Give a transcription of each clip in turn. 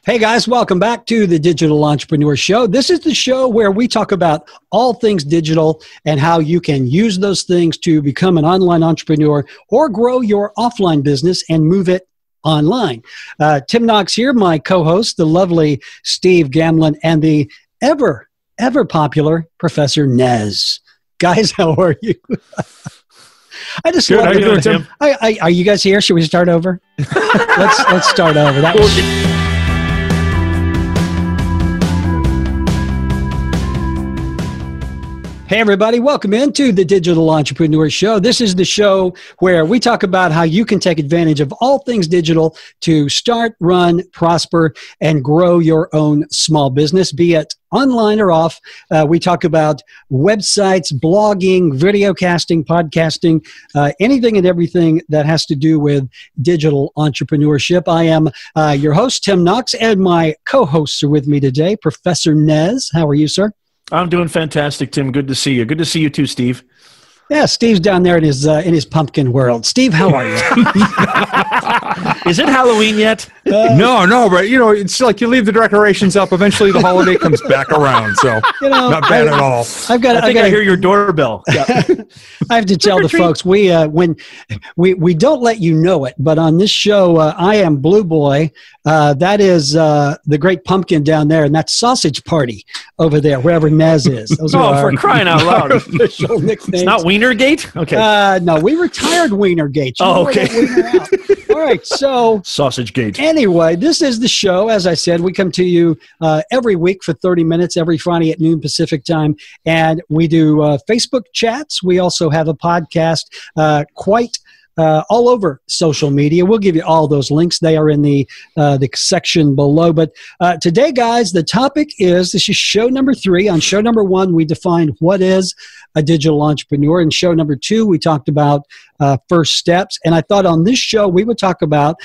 Hey guys, welcome back to the Digital Entrepreneur Show. This is the show where we talk about all things digital and how you can use those things to become an online entrepreneur or grow your offline business and move it online. Tim Knox here, my co-host, the lovely Steve GAMLIN, and the ever popular Professor Nez. Guys, how are you? I just Good. love How you doing, Tim? Are you guys here? Should we start over? Let's start over. That was. Hey everybody, welcome into the Digital Entrepreneur Show. This is the show where we talk about how you can take advantage of all things digital to start, run, prosper, and grow your own small business, be it online or off. We talk about websites, blogging, video casting, podcasting, anything and everything that has to do with digital entrepreneurship. I am your host, Tim Knox, and my co-hosts are with me today, Professor Nez. How are you, sir? I'm doing fantastic, Tim. Good to see you. Good to see you too, Steve. Yeah, Steve's down there in his pumpkin world. Steve, how are you? Is it Halloween yet? No, but it's like you leave the decorations up. Eventually, the holiday comes back around. So, not bad at all. I think I hear your doorbell. Yeah. I have to tell the folks we don't let you know it, but on this show, I am Blue Boy. That is the Great Pumpkin down there, and that's Sausage Party over there, wherever Nez is. Those for crying out loud! Official nicknames. It's not Wienergate. Okay. No, we retired Wienergate. Okay. All right, so Sausage Gate. Anyway, this is the show. As I said, we come to you every week for 30 minutes, every Friday at noon Pacific time, and we do Facebook chats. We also have a podcast all over social media. We'll give you all those links. They are in the section below. But today, guys, the topic is, this is show number 3. On show number 1, we defined what is a digital entrepreneur. In show number 2, we talked about first steps. And I thought on this show, we would talk about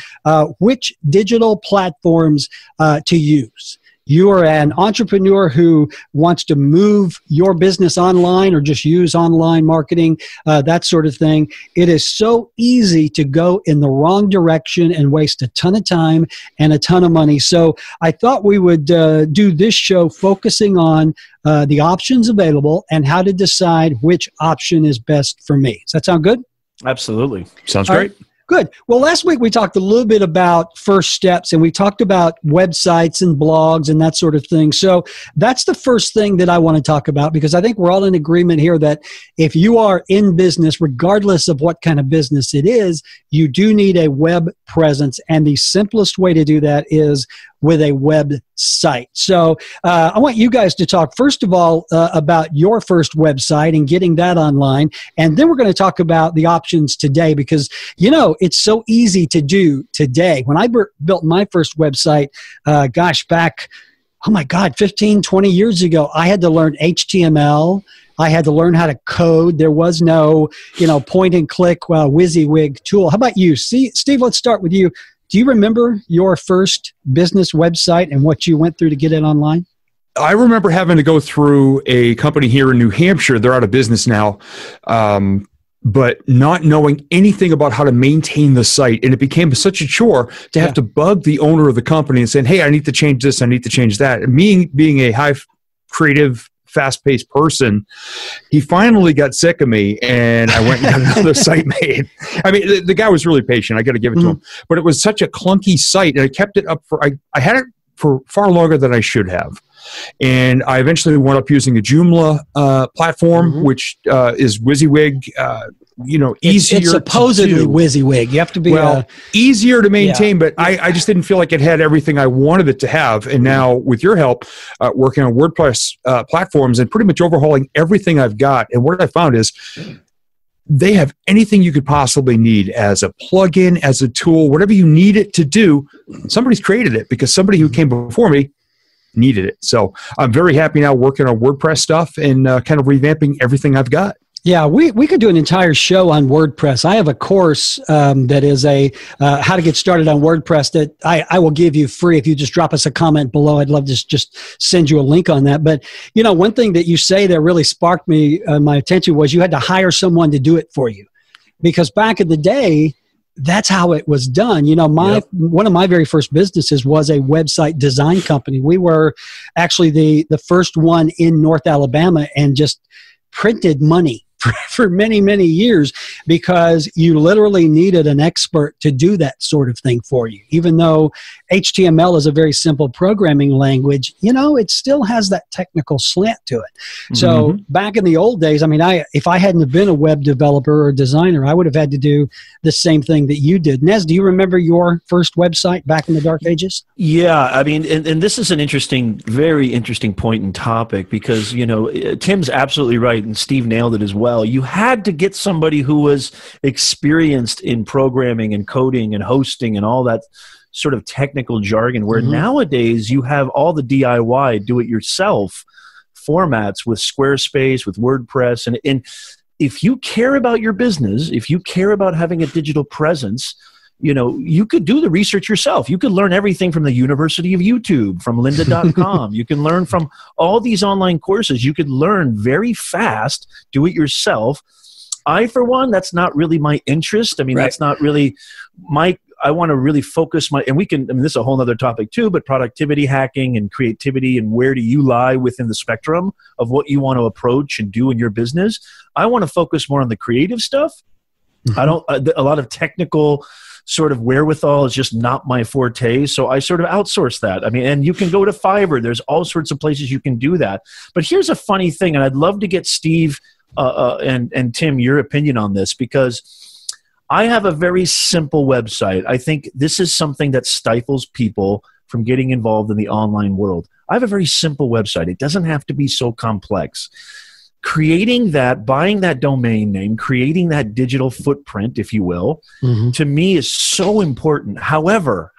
which digital platforms to use. You are an entrepreneur who wants to move your business online or just use online marketing, that sort of thing. It is so easy to go in the wrong direction and waste a ton of time and a ton of money. So I thought we would do this show focusing on the options available and how to decide which option is best for me. Does that sound good? Absolutely. Sounds great. Good. Well, last week we talked a little bit about first steps, and we talked about websites and blogs and that sort of thing. So that's the first thing that I want to talk about, because I think we're all in agreement here that if you are in business, regardless of what kind of business it is, you do need a web presence. And the simplest way to do that is with a website. So I want you guys to talk, first of all, about your first website and getting that online. And then we're going to talk about the options today, because, it's so easy to do today. When I built my first website, back, 15, 20 years ago, I had to learn HTML. I had to learn how to code. There was no, point and click WYSIWYG tool. How about you? Steve, let's start with you. Do you remember your first business website and what you went through to get it online? I remember having to go through a company here in New Hampshire. They're out of business now, but not knowing anything about how to maintain the site. And it became such a chore to have to bug the owner of the company and saying, hey, I need to change this, I need to change that. And me being a high creative, fast-paced person, he finally got sick of me, and I went and got another site made. I mean, the guy was really patient. I got to give it to him. But it was such a clunky site, and I kept it up for, I had it for far longer than I should have. And I eventually went up using a Joomla platform, which is WYSIWYG, easier. It's supposedly WYSIWYG. You have to be easier to maintain, but I just didn't feel like it had everything I wanted it to have. And now, with your help, working on WordPress platforms and pretty much overhauling everything I've got, and what I found is they have anything you could possibly need as a plugin, as a tool, whatever you need it to do. Somebody's created it because somebody who came before me needed it. So I'm very happy now working on WordPress stuff and kind of revamping everything I've got. Yeah, we could do an entire show on WordPress. I have a course that is a how to get started on WordPress that I will give you free if you just drop us a comment below. I'd love to just send you a link on that. But, you know, one thing that you say that really sparked my attention was you had to hire someone to do it for you. Because back in the day, that's how it was done. One of my very first businesses was a website design company. We were actually the first one in North Alabama, and just printed money for many, many years, because you literally needed an expert to do that sort of thing for you. Even though HTML is a very simple programming language, it still has that technical slant to it. So back in the old days, if I hadn't have been a web developer or designer, I would have had to do the same thing that you did. Nez, do you remember your first website back in the dark ages? Yeah, and this is an very interesting point and topic, because, Tim's absolutely right, and Steve nailed it as well. You had to get somebody who was experienced in programming and coding and hosting and all that sort of technical jargon, where nowadays you have all the DIY, do-it-yourself formats with Squarespace, with WordPress. And if you care about your business, if you care about having a digital presence, you could do the research yourself. You could learn everything from the University of YouTube, from lynda.com. You can learn from all these online courses. You could learn very fast, do it yourself. For one, that's not really my interest. That's not really I want to really focus and this is a whole other topic too, but productivity hacking and creativity, and where do you lie within the spectrum of what you want to approach and do in your business. I want to focus more on the creative stuff. A lot of technical sort of wherewithal is just not my forte, so I sort of outsource that. And you can go to Fiverr. There's all sorts of places you can do that. But here's a funny thing, and I'd love to get Steve and Tim your opinion on this, because I have a very simple website. I think this is something that stifles people from getting involved in the online world. I have a very simple website. It doesn't have to be so complex. Creating that, buying that domain name, creating that digital footprint, if you will, to me is so important. However,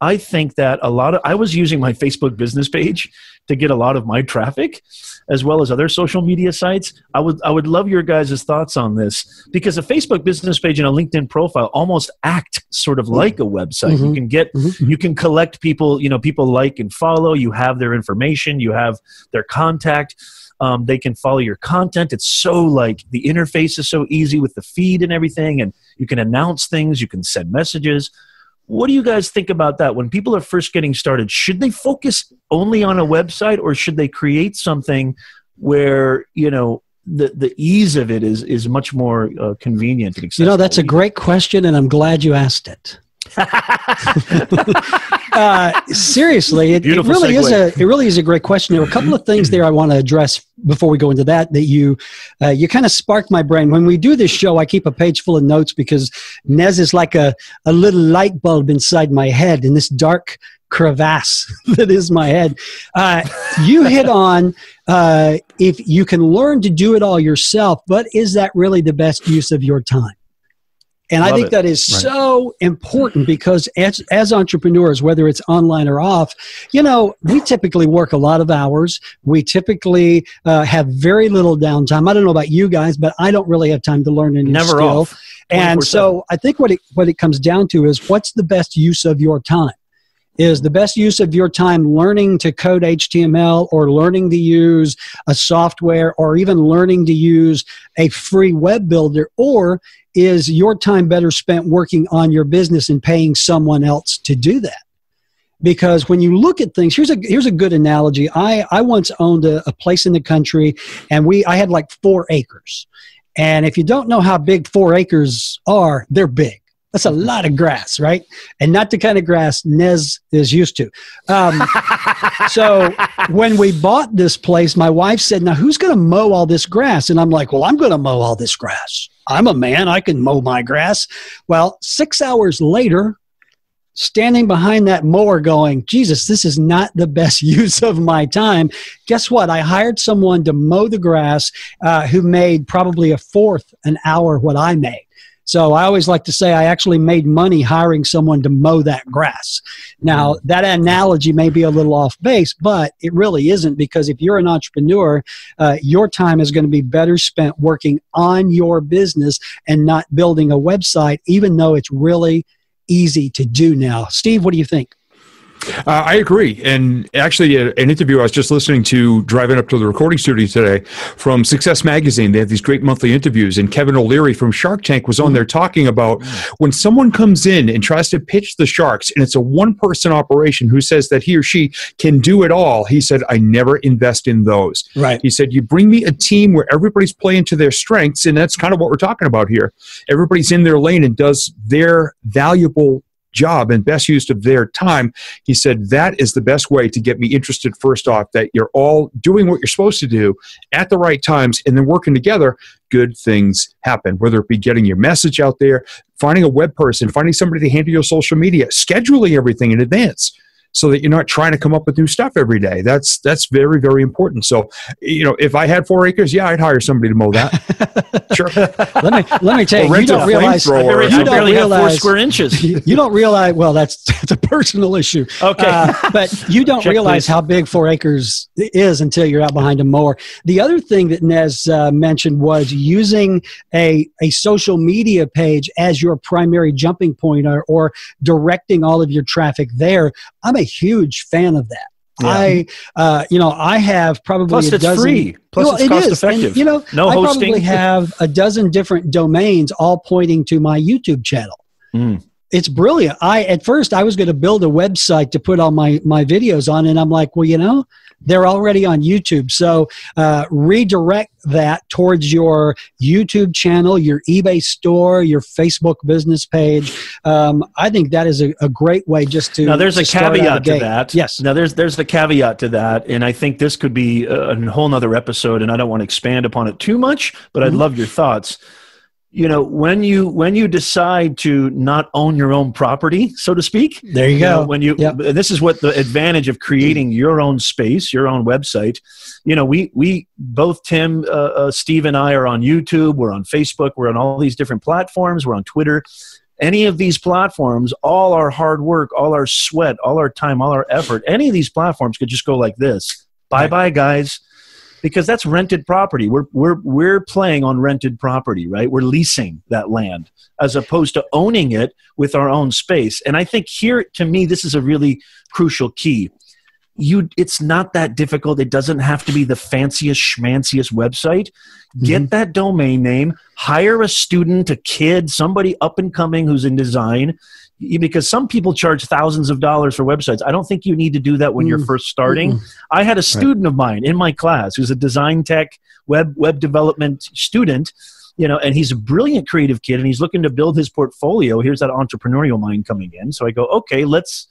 I think that I was using my Facebook business page to get a lot of my traffic, as well as other social media sites. I would love your guys' thoughts on this, because a Facebook business page and a LinkedIn profile almost act sort of like a website. You can collect people, people like and follow, you have their information, you have their contact. They can follow your content. It's so the interface is so easy with the feed and everything, and you can announce things, you can send messages. What do you guys think about that? When people are first getting started, should they focus only on a website, or should they create something where, the ease of it is much more convenient and accessible? That's a great question, and I'm glad you asked it. Seriously, it really is a great question. There are a couple of things there I want to address before we go into that you kind of sparked my brain. When we do this show, I keep a page full of notes, because Nez is like a little light bulb inside my head in this dark crevasse that is my head. You hit on if you can learn to do it all yourself, but is that really the best use of your time? And I think that is so important, because as entrepreneurs, whether it's online or off, we typically work a lot of hours. We typically have very little downtime. I don't know about you guys, but I don't really have time to learn a new skill. Off. And so I think what it comes down to is, what's the best use of your time? Is the best use of your time learning to code HTML, or learning to use a software, or even learning to use a free web builder? Or is your time better spent working on your business and paying someone else to do that? Because when you look at things, here's a good analogy. I once owned a place in the country, and I had 4 acres. And if you don't know how big 4 acres are, they're big. That's a lot of grass, right? And not the kind of grass Nez is used to. So when we bought this place, my wife said, now who's going to mow all this grass? And I'm like, well, I'm going to mow all this grass. I'm a man. I can mow my grass. Well, 6 hours later, standing behind that mower going, Jesus, this is not the best use of my time. Guess what? I hired someone to mow the grass who made probably a fourth an hour what I made. So I always like to say I actually made money hiring someone to mow that grass. Now, that analogy may be a little off base, but it really isn't, because if you're an entrepreneur, your time is going to be better spent working on your business and not building a website, even though it's really easy to do now. Steve, what do you think? I agree. And actually, an interview I was just listening to driving up to the recording studio today from Success Magazine. They have these great monthly interviews. And Kevin O'Leary from Shark Tank was on there talking about when someone comes in and tries to pitch the sharks, and it's a one-person operation who says that he or she can do it all. He said, I never invest in those. Right. He said, you bring me a team where everybody's playing to their strengths, and that's kind of what we're talking about here. Everybody's in their lane and does their valuable job and best use of their time. He said that is the best way to get me interested, first off, that you're all doing what you're supposed to do at the right times, and then working together, good things happen, whether it be getting your message out there, finding a web person, finding somebody to handle your social media, scheduling everything in advance so that you're not trying to come up with new stuff every day. That's very, very important. So, if I had 4 acres, yeah, I'd hire somebody to mow that. Sure. Let me tell you, you don't realize. I barely have 4 square inches. You don't realize. Well, that's a personal issue. Okay, but you don't realize how big 4 acres is until you're out behind a mower. The other thing that Nez mentioned was using a social media page as your primary jumping point, or directing all of your traffic there. I'm a huge fan of that. Yeah. I have probably plus a dozen. It's free. Plus it's cost effective. And, no I hosting. probably have a dozen different domains all pointing to my YouTube channel. It's brilliant. At first I was going to build a website to put all my videos on, and I'm like, well, they're already on YouTube. So redirect that towards your YouTube channel, your eBay store, your Facebook business page. I think that is a great way just to. Now there's a caveat to that. Yes. Now there's the caveat to that, and I think this could be a whole nother episode, and I don't want to expand upon it too much, but I'd love your thoughts. When you decide to not own your own property, so to speak, there you go. This is what the advantage of creating your own space, your own website. We both, Tim, Steve, and I are on YouTube. We're on Facebook. We're on all these different platforms. We're on Twitter. Any of these platforms, all our hard work, all our sweat, all our time, all our effort, any of these platforms could just go like this. Bye-bye, guys. Because that's rented property. We're playing on rented property, right? We're leasing that land as opposed to owning it with our own space. And I think here, to me, this is a really crucial key. It's not that difficult. It doesn't have to be the fanciest, schmanciest website. Get that domain name, hire a student, a kid, somebody up and coming who's in design, because some people charge thousands of dollars for websites. I don't think you need to do that when you're first starting. I had a student of mine in my class who's a design tech web development student, and he's a brilliant creative kid, and he's looking to build his portfolio. Here's that entrepreneurial mind coming in. So I go, okay, let's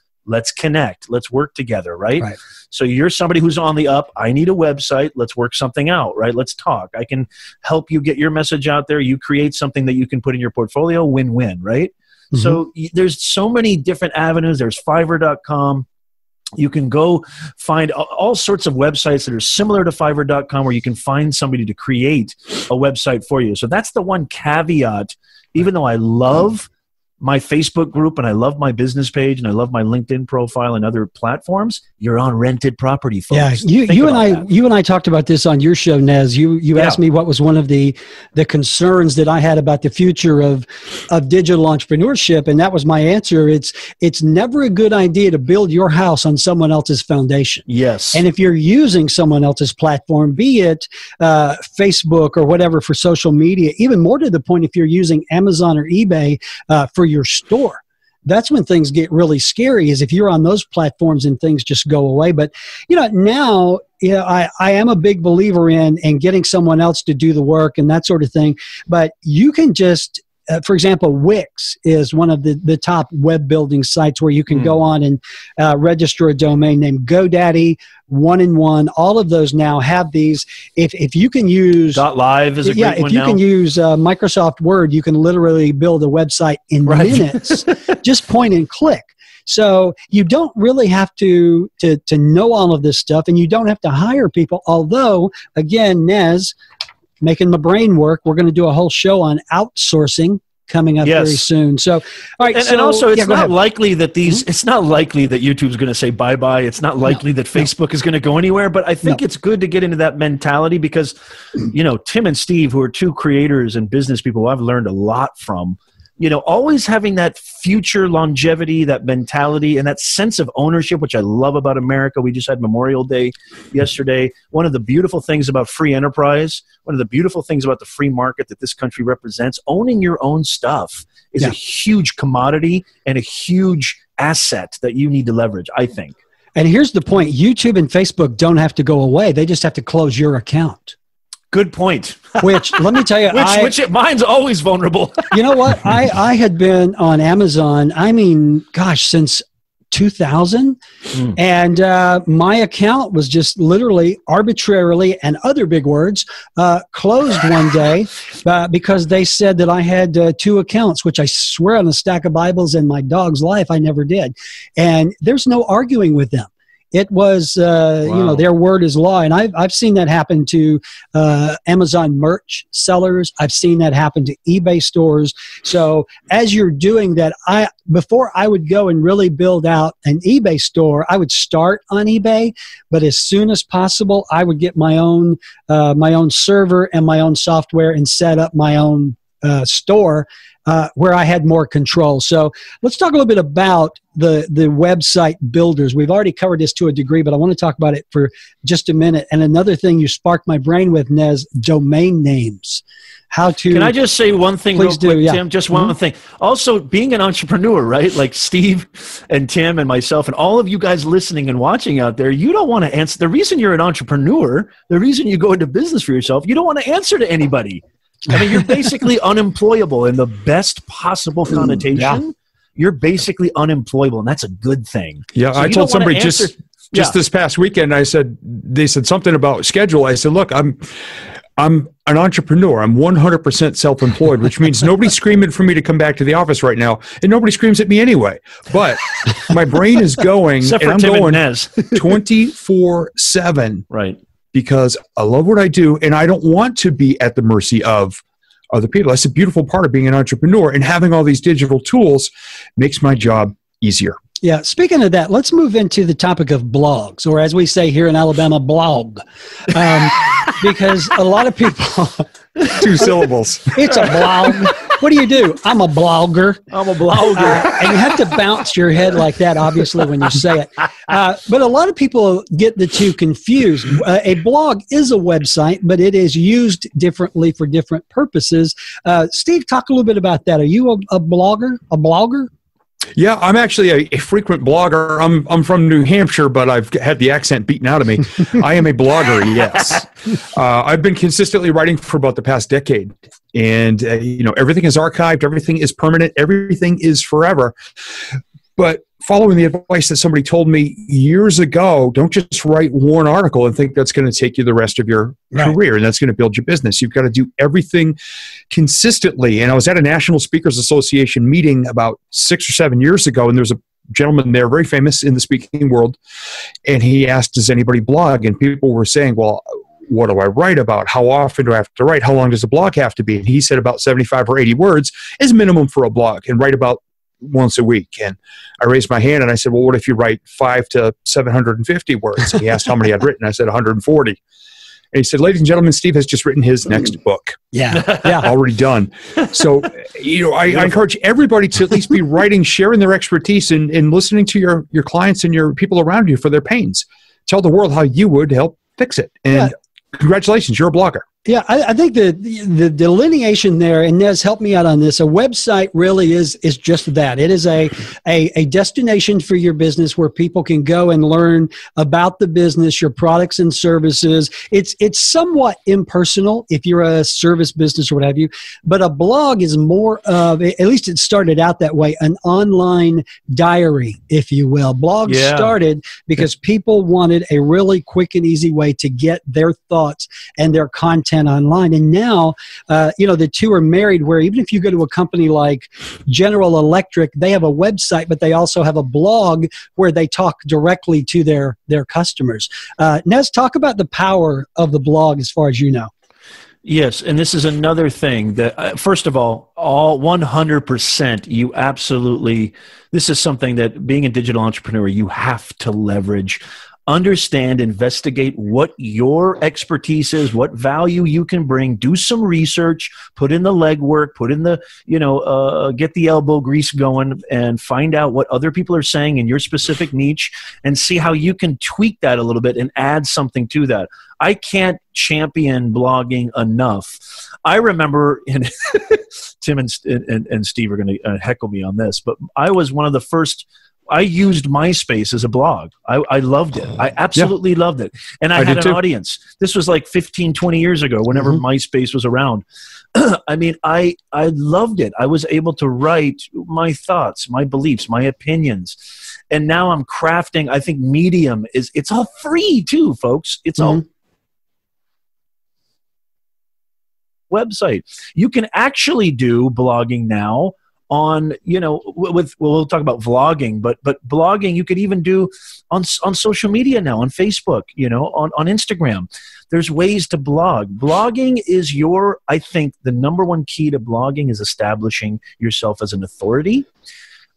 connect. Let's work together, right? So you're somebody who's on the up. I need a website. Let's work something out, right? Let's talk. I can help you get your message out there. You create something that you can put in your portfolio. Win-win, right? So there's so many different avenues. There's Fiverr.com. You can go find all sorts of websites that are similar to Fiverr.com where you can find somebody to create a website for you. So that's the one caveat. Even though I love my Facebook group and I love my business page and I love my LinkedIn profile and other platforms, you're on rented property, folks. Yeah, you and I talked about this on your show, Nez. You asked me what was one of the concerns that I had about the future of digital entrepreneurship, and that was my answer. It's never a good idea to build your house on someone else's foundation. Yes. And if you're using someone else's platform, be it Facebook or whatever for social media, even more to the point, if you're using Amazon or eBay for your store, that's when things get really scary, is if you're on those platforms and things just go away. But now I am a big believer in getting someone else to do the work and that sort of thing. But you can just for example, Wix is one of the top web building sites where you can go on and register a domain name. GoDaddy, 1&1, all of those now have these. If you can use .live is a great one if you now. can use Microsoft Word, you can literally build a website in minutes, just point and click. So you don't really have to know all of this stuff, and you don't have to hire people. Although, again, Nez, making my brain work, we're going to do a whole show on outsourcing coming up very soon. So, all right. And also, it's not likely that it's not likely that YouTube's going to say bye-bye. It's not likely that Facebook is going to go anywhere, but I think it's good to get into that mentality because, Tim and Steve, who are two creators and business people who I've learned a lot from, always having that future longevity, that mentality, and that sense of ownership, which I love about America. We just had Memorial Day yesterday. One of the beautiful things about free enterprise, one of the beautiful things about the free market that this country represents, owning your own stuff is a huge commodity and a huge asset that you need to leverage, I think. And here's the point. YouTube and Facebook don't have to go away. They just have to close your account. Good point. Which, let me tell you, mine's always vulnerable. You know what? I had been on Amazon, since 2000. And my account was just literally arbitrarily, and other big words, closed one day because they said that I had 2 accounts, which I swear on a stack of Bibles and my dog's life, I never did. And there's no arguing with them. It was, their word is law. And I've seen that happen to Amazon merch sellers. I've seen that happen to eBay stores. So as you're doing that, before I would go and really build out an eBay store, I would start on eBay. But as soon as possible, I would get my own server and my own software and set up my own store where I had more control. So let's talk a little bit about the website builders. We've already covered this to a degree, but I want to talk about it for just a minute. And another thing you sparked my brain with, Nez, domain names. Can I just say one thing real quick, Tim? Just one thing. Also, being an entrepreneur, right? Like Steve and Tim and myself and all of you guys listening and watching out there, you don't want to answer. The reason you're an entrepreneur, the reason you go into business for yourself, you don't want to answer to anybody. I mean, you're basically unemployable in the best possible connotation. Yeah. You're basically unemployable, and that's a good thing. Yeah, so I told somebody just this past weekend, they said something about schedule. I said, look, I'm an entrepreneur. I'm 100% self-employed, which means nobody's screaming for me to come back to the office right now, and nobody screams at me anyway. But my brain is going, and I'm going 24/7. Right. Because I love what I do, and I don't want to be at the mercy of other people. That's a beautiful part of being an entrepreneur, and having all these digital tools makes my job easier. Yeah. Speaking of that, let's move into the topic of blogs, or as we say here in Alabama, blog. Because a lot of people... 2 syllables. It's a blog. What do? I'm a blogger. I'm a blogger. And you have to bounce your head like that, obviously, when you say it. But a lot of people get the 2 confused. A blog is a website, but it is used differently for different purposes. Steve, talk a little bit about that. Are you a blogger? A blogger? Yeah, I'm actually a frequent blogger. I'm from New Hampshire, but I've had the accent beaten out of me. I am a blogger, yes. I've been consistently writing for about the past decade. And, everything is archived. Everything is permanent. Everything is forever. But following the advice that somebody told me years ago, don't just write one article and think that's going to take you the rest of your career and that's going to build your business. You've got to do everything consistently. And I was at a National Speakers Association meeting about 6 or 7 years ago, and there's a gentleman there, very famous in the speaking world, and he asked, does anybody blog? And people were saying, well, what do I write about? How often do I have to write? How long does a blog have to be? And he said about 75 or 80 words is minimum for a blog, and write about once a week. And I raised my hand and I said, well, what if you write 5 to 750 words? And he asked how many I'd written. I said 140. And he said, ladies and gentlemen, Steve has just written his next book. Yeah. Already done. So, I encourage everybody to at least be writing, sharing their expertise, and listening to your clients and your people around you for their pains. Tell the world how you would help fix it. And congratulations, you're a blogger. Yeah, I think the delineation there, and Nez, help me out on this. A website really is just that. It is a destination for your business where people can go and learn about the business, your products and services. It's somewhat impersonal if you're a service business or what have you. But a blog is more of, at least it started out that way, an online diary, if you will. Blogs started because people wanted a really quick and easy way to get their thoughts and their content online. And now, the 2 are married, where even if you go to a company like General Electric, they have a website, but they also have a blog where they talk directly to their customers. Nez, talk about the power of the blog as far as you know. Yes, and this is another thing that, first of all 100%, you absolutely, this is something that being a digital entrepreneur, you have to leverage. understand, investigate what your expertise is, what value you can bring, do some research, put in the legwork, put in the, get the elbow grease going, and find out what other people are saying in your specific niche, and see how you can tweak that a little bit and add something to that. I can't champion blogging enough. I remember, and Tim and Steve are going to heckle me on this, but I was one of the first. I used MySpace as a blog. I loved it. I absolutely loved it. And I had an audience. This was like 15, 20 years ago, whenever MySpace was around. I mean, I loved it. I was able to write my thoughts, my beliefs, my opinions. And now I'm crafting, I think Medium it's all free too, folks. It's all website. You can actually do blogging now on, we'll talk about vlogging, but blogging you could even do on social media now, on Facebook, on Instagram. There's ways to blog. Blogging is I think the number one key to blogging is establishing yourself as an authority.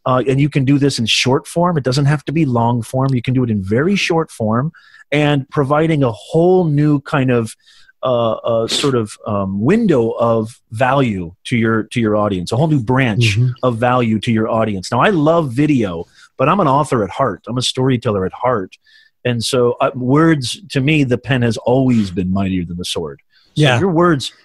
And you can do this in short form. It doesn't have to be long form. You can do it in very short form, and providing a whole new kind of window of value to your audience, a whole new branch of value to your audience. Now, I love video, but I'm an author at heart. I'm a storyteller at heart. And so words, to me, the pen has always been mightier than the sword. So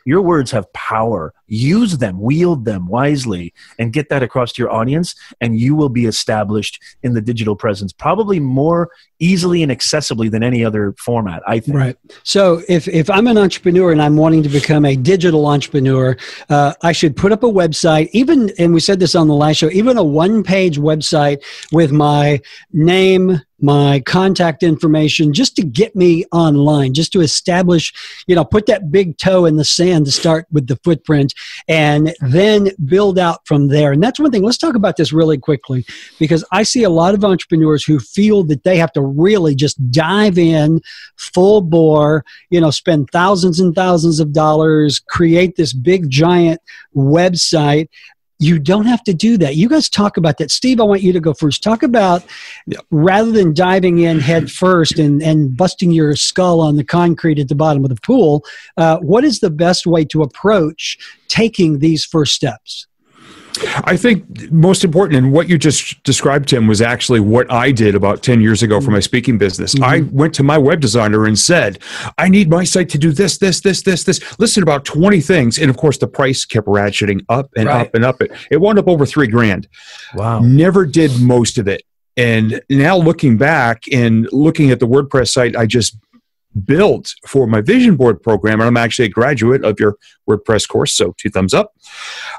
your words have power. Use them, wield them wisely, and get that across to your audience, and you will be established in the digital presence probably more easily and accessibly than any other format, I think. Right. So if I'm an entrepreneur and I'm wanting to become a digital entrepreneur, I should put up a website, even, and we said this on the last show, even a one-page website with my name, my contact information, just to get me online, just to establish, put that big toe in the sand to start with the footprint, and then build out from there. And that's one thing. Let's talk about this really quickly, because I see a lot of entrepreneurs who feel that they have to really just dive in full bore, spend thousands and thousands of dollars, create this big giant website. You don't have to do that. You guys talk about that. Steve, I want you to go first. Talk about, rather than diving in head first and busting your skull on the concrete at the bottom of the pool, what is the best way to approach taking these first steps? I think most important, and what you just described, Tim, was actually what I did about 10 years ago for my speaking business. I went to my web designer and said, I need my site to do this, listed about 20 things. And of course, the price kept ratcheting up and up and up. It wound up over $3,000. Wow. Never did most of it. And now looking back and looking at the WordPress site I just built for my vision board program, and I'm actually a graduate of your WordPress course, so 2 thumbs up.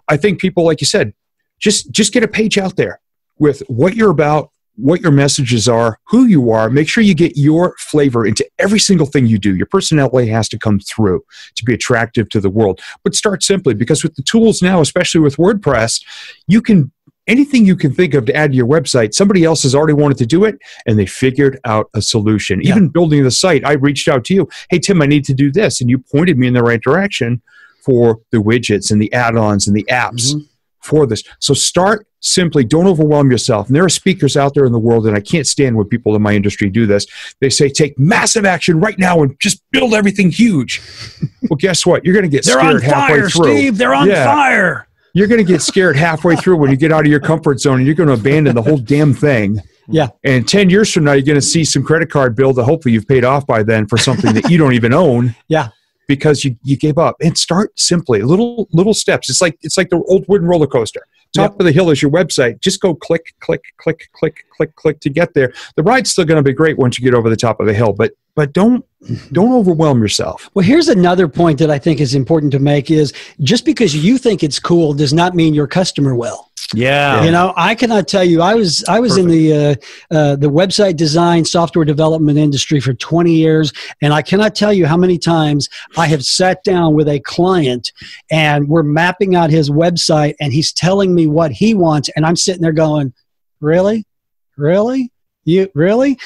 I think people, like you said, just get a page out there with what you're about, what your messages are, who you are. Make sure you get your flavor into every single thing you do. Your personality has to come through to be attractive to the world. But start simply, because with the tools now, especially with WordPress, you can anything you can think of to add to your website, somebody else has already wanted to do it, and they figured out a solution. Yeah. Even building the site, I reached out to you. Hey, Tim, I need to do this. And you pointed me in the right direction for the widgets and the add-ons and the apps for this. So start simply. Don't overwhelm yourself. And there are speakers out there in the world, and I can't stand when people in my industry do this. They say, take massive action right now and just build everything huge. Well, guess what? You're going to get scared halfway through. Steve, they're on fire. You're going to get scared halfway through when you get out of your comfort zone, and you're going to abandon the whole damn thing. Yeah. And 10 years from now, you're going to see some credit card bill that hopefully you've paid off by then for something that you don't even own. Yeah. Because you gave up. And start simply, little steps. It's like the old wooden roller coaster. Top of the hill is your website. Just go click, click, click, click, click, click to get there. The ride's still going to be great once you get over the top of the hill, but don't overwhelm yourself. Well, here's another point that I think is important to make is just because you think it's cool does not mean your customer will. Yeah. I cannot tell you, I was in the website design software development industry for 20 years. And I cannot tell you how many times I have sat down with a client and we're mapping out his website and he's telling me what he wants. And I'm sitting there going, really? You really?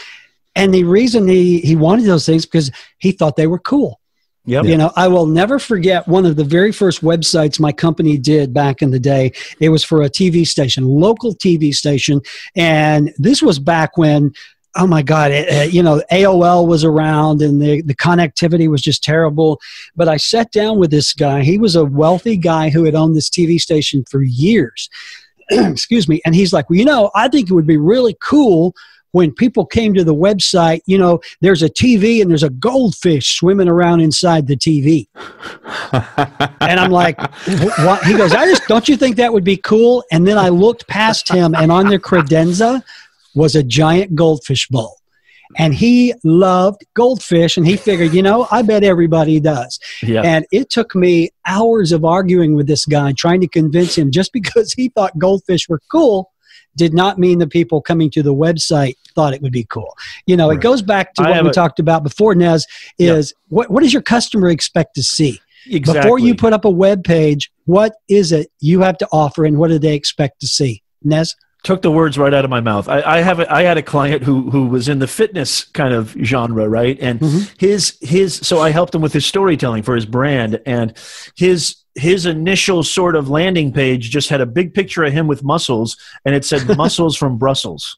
And the reason he wanted those things because he thought they were cool. Yep. I will never forget one of the very first websites my company did back in the day. It was for a TV station, local TV station. And this was back when oh my God, AOL was around and the connectivity was just terrible. But I sat down with this guy. He was a wealthy guy who had owned this TV station for years. Excuse me. And he's like, well, I think it would be really cool when people came to the website, there's a TV and there's a goldfish swimming around inside the TV. And I'm like, what? He goes, don't you think that would be cool? And then I looked past him, and on their credenza was a giant goldfish bowl. And he loved goldfish, and he figured, I bet everybody does. Yeah. And it took me hours of arguing with this guy, trying to convince him just because he thought goldfish were cool did not mean the people coming to the website thought it would be cool. Right. It goes back to what we talked about before, Nez, is what does your customer expect to see? Exactly. Before you put up a web page, what is it you have to offer, and what do they expect to see? Nez? Took the words right out of my mouth. I had a client who was in the fitness kind of genre, right? And so I helped him with his storytelling for his brand, and his initial sort of landing page just had a big picture of him with muscles, and it said muscles from Brussels.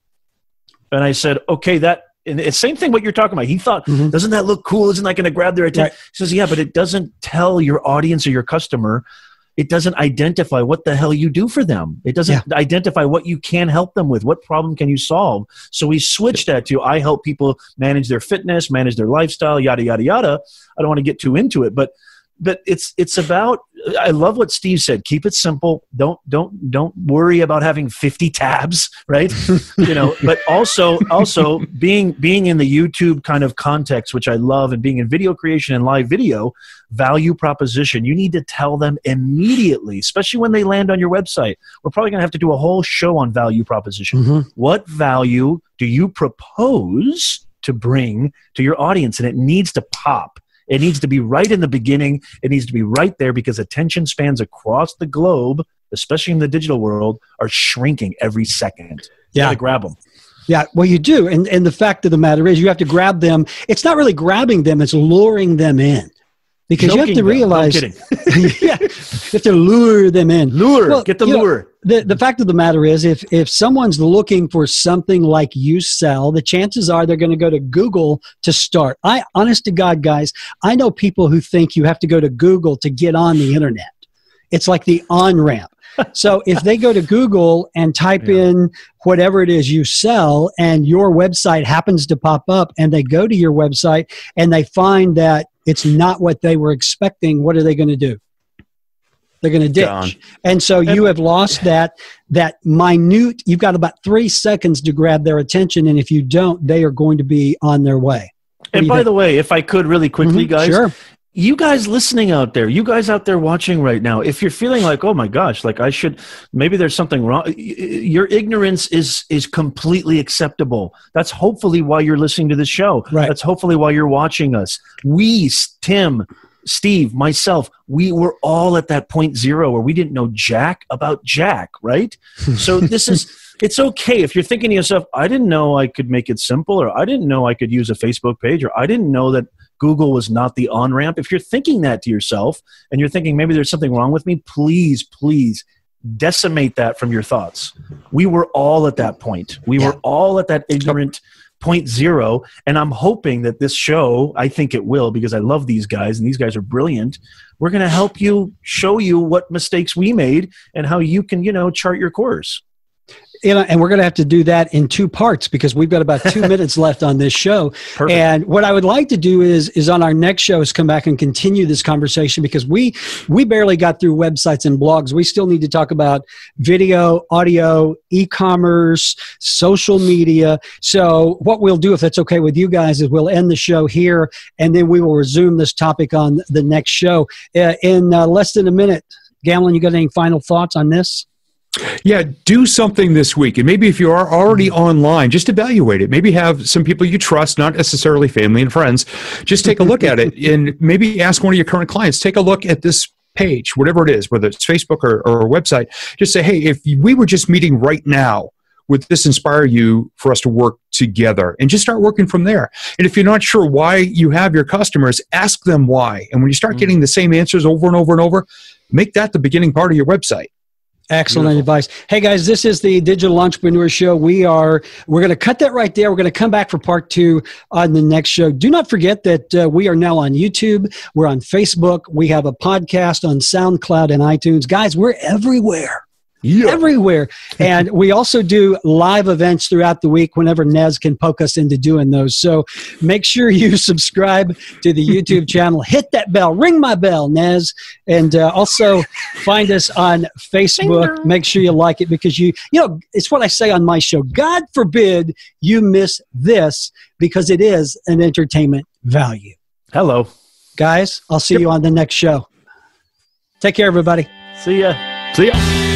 And I said, okay, and it's same thing what you're talking about. He thought, doesn't that look cool? Isn't that going to grab their attention? Right. He says, yeah, but it doesn't tell your audience or your customer. It doesn't identify what the hell you do for them. It doesn't identify what you can help them with. What problem can you solve? So we switched that to, I help people manage their fitness, manage their lifestyle, yada, yada, yada. I don't want to get too into it, but it's about, I love what Steve said. Keep it simple. Don't worry about having 50 tabs, right? But also being in the YouTube kind of context, which I love, and being in video creation and live video, value proposition. You need to tell them immediately, especially when they land on your website. We're probably going to have to do a whole show on value proposition. What value do you propose to bring to your audience? And it needs to pop. It needs to be right in the beginning. It needs to be right there, because attention spans across the globe, especially in the digital world, are shrinking every second. You gotta grab them. Yeah, well, you do. And the fact of the matter is, you have to grab them. It's not really grabbing them, it's luring them in. Because you have to realize, you have to lure them in. Get the lure. The fact of the matter is, if someone's looking for something like you sell, the chances are they're going to go to Google to start. Honest to God, guys, I know people who think you have to go to Google to get on the internet. It's like the on-ramp. So if they go to Google and type in whatever it is you sell, and your website happens to pop up, and they go to your website and they find that it's not what they were expecting, what are they going to do? They're going to ditch. Done. And so you have lost that minute, you've got about 3 seconds to grab their attention. And if you don't, they are going to be on their way. And by the way, if I could really quickly, guys, sure. You guys listening out there, you guys out there watching right now, if you're feeling like, oh my gosh, like maybe there's something wrong, your ignorance is completely acceptable. That's hopefully why you're listening to this show. Right. That's hopefully why you're watching us. We, Tim, Steve, myself, we were all at that point zero where we didn't know jack about jack, right? So it's okay if you're thinking to yourself, I didn't know I could make it simple, or I didn't know I could use a Facebook page, or I didn't know that Google was not the on-ramp. If you're thinking that to yourself, and you're thinking maybe there's something wrong with me, please decimate that from your thoughts. We were all at that point. We were all at that ignorant point zero. And I'm hoping that this show, I think it will, because I love these guys, and these guys are brilliant. We're going to help you, show you what mistakes we made and how you can, chart your course. And we're going to have to do that in 2 parts, because we've got about 2 minutes left on this show. Perfect. And what I would like to do is on our next show is come back and continue this conversation, because we barely got through websites and blogs. We still need to talk about video, audio, e-commerce, social media. So what we'll do, if that's okay with you guys, is we'll end the show here, and then we will resume this topic on the next show. In less than a minute, Gamlin, you got any final thoughts on this? Yeah, do something this week. And maybe if you are already online, just evaluate it. Maybe have some people you trust, not necessarily family and friends. Just take a look at it, and maybe ask one of your current clients, take a look at this page, whatever it is, whether it's Facebook or a website. Just say, hey, if we were just meeting right now, would this inspire you for us to work together? And just start working from there. And if you're not sure why you have your customers, ask them why. And when you start getting the same answers over and over and over, make that the beginning part of your website. Excellent advice. Hey guys, this is the Digital Entrepreneur Show. We're going to cut that right there. We're going to come back for part 2 on the next show. Do not forget that we are now on YouTube. We're on Facebook. We have a podcast on SoundCloud and iTunes. Guys, we're everywhere. Yeah. Everywhere. And we also do live events throughout the week whenever Nez can poke us into doing those. So make sure you subscribe to the YouTube channel. Hit that bell. Ring my bell, Nez. And also find us on Facebook. Make sure you like it because you know, it's what I say on my show. God forbid you miss this because it is an entertainment value. Hello. Guys, I'll see you on the next show. Take care, everybody. See ya. See ya.